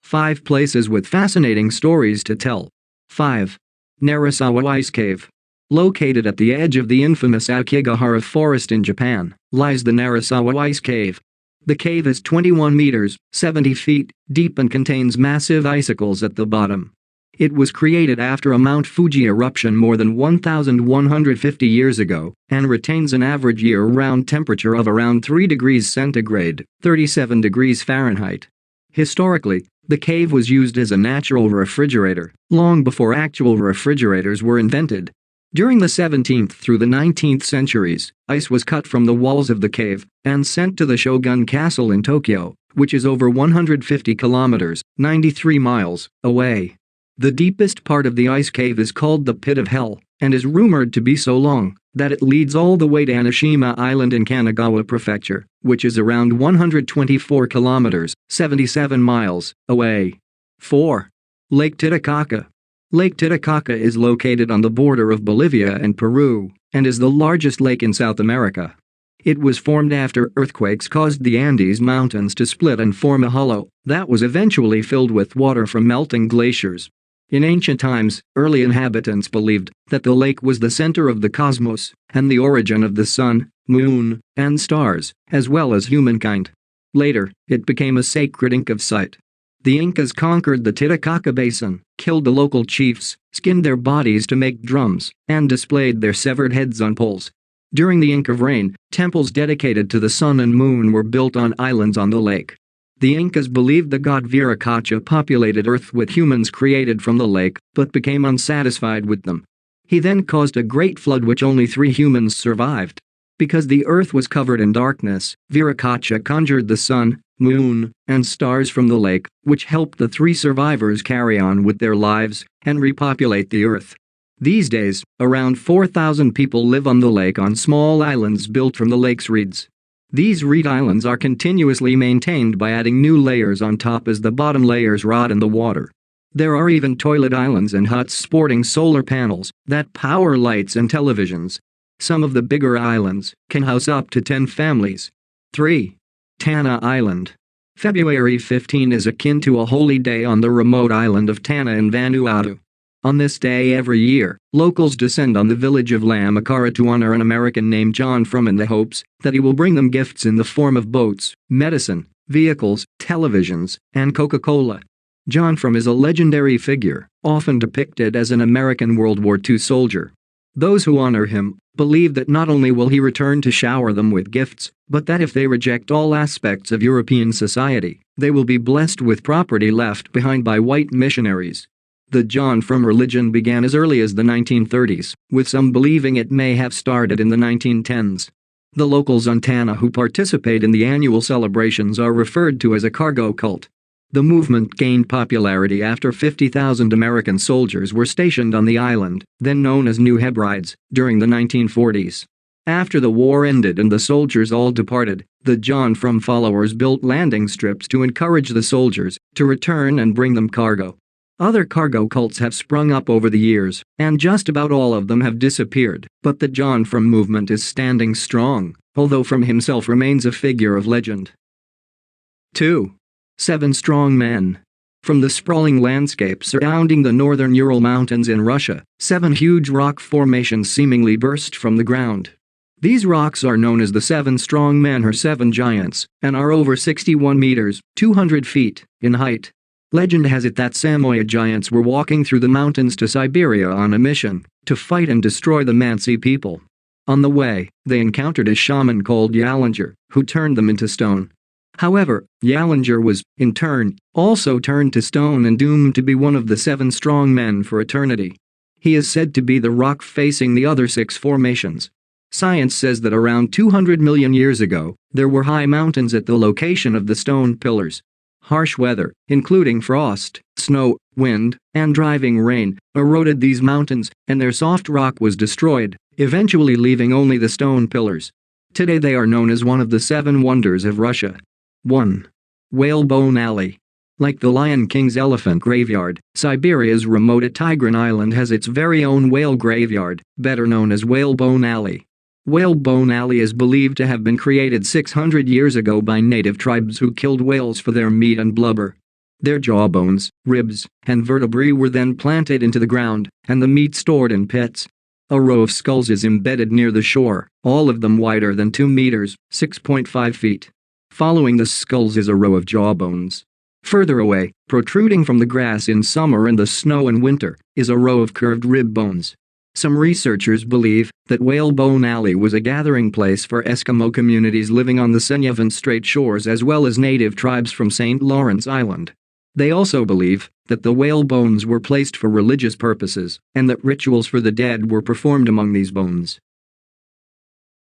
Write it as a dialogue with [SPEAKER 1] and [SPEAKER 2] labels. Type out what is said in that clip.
[SPEAKER 1] 5 places with fascinating stories to tell. 5. Narasawa Ice Cave. Located at the edge of the infamous Aokigahara Forest in Japan, lies the Narasawa Ice Cave. The cave is 21 meters, 70 feet, deep and contains massive icicles at the bottom. It was created after a Mount Fuji eruption more than 1,150 years ago and retains an average year-round temperature of around 3 degrees centigrade, 37 degrees Fahrenheit. Historically, the cave was used as a natural refrigerator, long before actual refrigerators were invented. During the 17th through the 19th centuries, ice was cut from the walls of the cave and sent to the Shogun Castle in Tokyo, which is over 150 kilometers, 93 miles, away. The deepest part of the ice cave is called the Pit of Hell and is rumored to be so long that it leads all the way to Enoshima Island in Kanagawa Prefecture, which is around 124 kilometers, 77 miles, away. 4. Lake Titicaca. Lake Titicaca is located on the border of Bolivia and Peru and is the largest lake in South America. It was formed after earthquakes caused the Andes Mountains to split and form a hollow that was eventually filled with water from melting glaciers. In ancient times, early inhabitants believed that the lake was the center of the cosmos and the origin of the sun, moon, and stars, as well as humankind. Later, it became a sacred Inca site. The Incas conquered the Titicaca Basin, killed the local chiefs, skinned their bodies to make drums, and displayed their severed heads on poles. During the Inca reign, temples dedicated to the sun and moon were built on islands on the lake. The Incas believed the god Viracocha populated Earth with humans created from the lake, but became unsatisfied with them. He then caused a great flood which only 3 humans survived. Because the Earth was covered in darkness, Viracocha conjured the sun, moon, and stars from the lake, which helped the 3 survivors carry on with their lives and repopulate the Earth. These days, around 4,000 people live on the lake on small islands built from the lake's reeds. These reed islands are continuously maintained by adding new layers on top as the bottom layers rot in the water. There are even toilet islands and huts sporting solar panels that power lights and televisions. Some of the bigger islands can house up to 10 families. 3. Tanna Island. February 15 is akin to a holy day on the remote island of Tanna in Vanuatu. On this day every year, locals descend on the village of Lamacara to honor an American named John Frum in the hopes that he will bring them gifts in the form of boats, medicine, vehicles, televisions, and Coca-Cola. John Frum is a legendary figure, often depicted as an American World War II soldier. Those who honor him believe that not only will he return to shower them with gifts, but that if they reject all aspects of European society, they will be blessed with property left behind by white missionaries. The John Frum religion began as early as the 1930s, with some believing it may have started in the 1910s. The locals on Tanna who participate in the annual celebrations are referred to as a cargo cult. The movement gained popularity after 50,000 American soldiers were stationed on the island, then known as New Hebrides, during the 1940s. After the war ended and the soldiers all departed, the John Frum followers built landing strips to encourage the soldiers to return and bring them cargo. Other cargo cults have sprung up over the years, and just about all of them have disappeared, but the John Frum movement is standing strong, although Frum himself remains a figure of legend. 2. 7 Strong Men. From the sprawling landscape surrounding the northern Ural Mountains in Russia, 7 huge rock formations seemingly burst from the ground. These rocks are known as the 7 Strong Men or 7 Giants, and are over 61 meters, 200 feet, in height. Legend has it that Samoyed giants were walking through the mountains to Siberia on a mission to fight and destroy the Mansi people. On the way, they encountered a shaman called Yalinger, who turned them into stone. However, Yalinger was, in turn, also turned to stone and doomed to be one of the 7 strong men for eternity. He is said to be the rock facing the other 6 formations. Science says that around 200 million years ago, there were high mountains at the location of the stone pillars. Harsh weather, including frost, snow, wind, and driving rain, eroded these mountains, and their soft rock was destroyed, eventually leaving only the stone pillars. Today they are known as one of the 7 wonders of Russia. 1. Whalebone Alley. Like the Lion King's elephant graveyard, Siberia's remote Tigran Island has its very own whale graveyard, better known as Whalebone Alley. Whalebone Alley is believed to have been created 600 years ago by native tribes who killed whales for their meat and blubber. Their jawbones, ribs, and vertebrae were then planted into the ground, and the meat stored in pits. A row of skulls is embedded near the shore, all of them wider than 2 meters, 6.5 feet. Following the skulls is a row of jawbones. Further away, protruding from the grass in summer and the snow in winter, is a row of curved rib bones. Some researchers believe that Whalebone Alley was a gathering place for Eskimo communities living on the Senyavan Strait shores as well as native tribes from St. Lawrence Island. They also believe that the whale bones were placed for religious purposes and that rituals for the dead were performed among these bones.